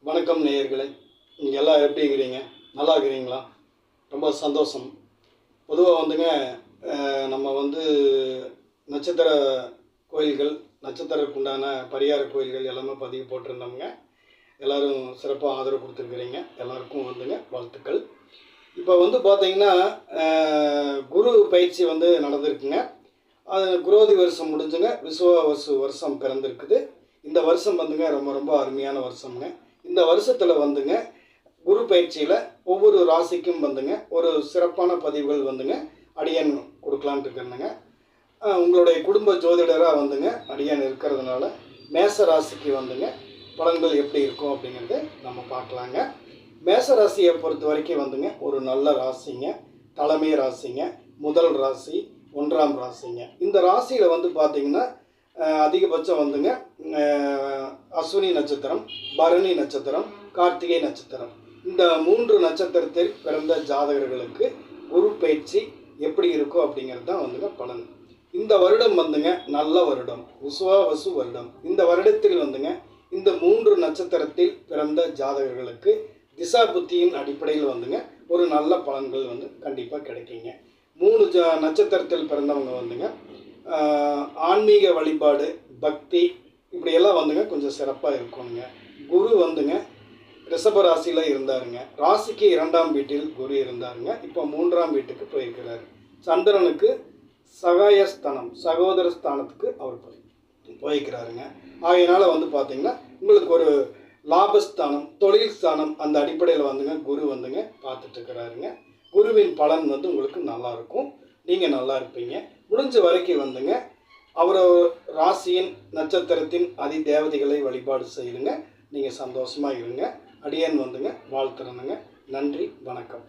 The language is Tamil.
வணக்கம் நேயர்களே, நீங்கள் எல்லாம் எப்படி இருக்கிறீங்க? நல்லா இருக்கிறீங்களா? ரொம்ப சந்தோஷம். பொதுவாக நம்ம நட்சத்திர கோயில்கள், நட்சத்திரக்குண்டான பரிகார கோயில்கள் எல்லாமே பதிவு போட்டிருந்தோம்ங்க. எல்லோரும் சிறப்பாக ஆதரவு கொடுத்துருக்குறீங்க. எல்லாருக்கும் வாழ்த்துக்கள். இப்போ பார்த்தீங்கன்னா, குரு பயிற்சி நடந்திருக்குங்க. அது குரோதி வருஷம் முடிஞ்சுங்க, விசுவாவசு வருஷம் பிறந்திருக்குது. இந்த வருஷம் ரொம்ப ரொம்ப அருமையான வருஷம்ங்க. இந்த வருஷத்தில் குரு பயிற்சியில் ஒவ்வொரு ராசிக்கும் ஒரு சிறப்பான பதிவுகள் அடியன் கொடுக்கலான்ட்டு இருக்கிறேங்க. உங்களுடைய குடும்ப ஜோதிடராக அடியன் இருக்கிறதுனால மேச ராசிக்கு பலன்கள் எப்படி இருக்கும் அப்படிங்கிறது நம்ம பார்க்கலாங்க. மேச ராசியை பொறுத்த வரைக்கும் ஒரு நல்ல ராசிங்க, தலைமை ராசிங்க, முதல் ராசி, 1ஆம் ராசிங்க. இந்த ராசியில் பார்த்தீங்கன்னா அதிகபட்சம் அஸ்வினி நட்சத்திரம், பரணி நட்சத்திரம், கார்த்திகை நட்சத்திரம், இந்த 3 நட்சத்திரத்தில் பிறந்த ஜாதகர்களுக்கு குரு பயிற்சி எப்படி இருக்கும் அப்படிங்கிறது தான் பலன். இந்த வருடம் நல்ல வருடம், விசுவாவசு வருடம். இந்த வருடத்தில் இந்த 3 நட்சத்திரத்தில் பிறந்த ஜாதகர்களுக்கு திசா புத்தியின் அடிப்படையில் ஒரு நல்ல பலன்கள் கண்டிப்பாக கிடைக்குங்க. 3 நட்சத்திரத்தில் பிறந்தவங்க ஆன்மீக வழிபாடு, பக்தி இப்படியெல்லாம் கொஞ்சம் சிறப்பாக இருக்கணுங்க. குரு ரிஷப ராசியில் இருந்தாருங்க. ராசிக்கு 2ஆம் வீட்டில் குரு இருந்தாருங்க. இப்போ 3ஆம் வீட்டுக்கு போயிருக்கிறாரு. சந்திரனுக்கு சகாயஸ்தானம், சகோதர ஸ்தானத்துக்கு அவர் போய்க்கிறாருங்க. ஆகையினால பார்த்தீங்கன்னா உங்களுக்கு ஒரு லாபஸ்தானம், தொழில் ஸ்தானம் அந்த அடிப்படையில் குரு பார்த்துட்டு இருக்கிறாருங்க. குருவின் பலன் உங்களுக்கு நல்லாயிருக்கும். நீங்கள் நல்லா இருப்பீங்க. முடிஞ்ச வரைக்கும் அவர் ராசியின் நட்சத்திரத்தின் அதி தேவதைகளை வழிபாடு செய்யுங்க. நீங்கள் சந்தோஷமாக இருங்க. அடியேன் வாழ்த்துறேனுங்க. நன்றி, வணக்கம்.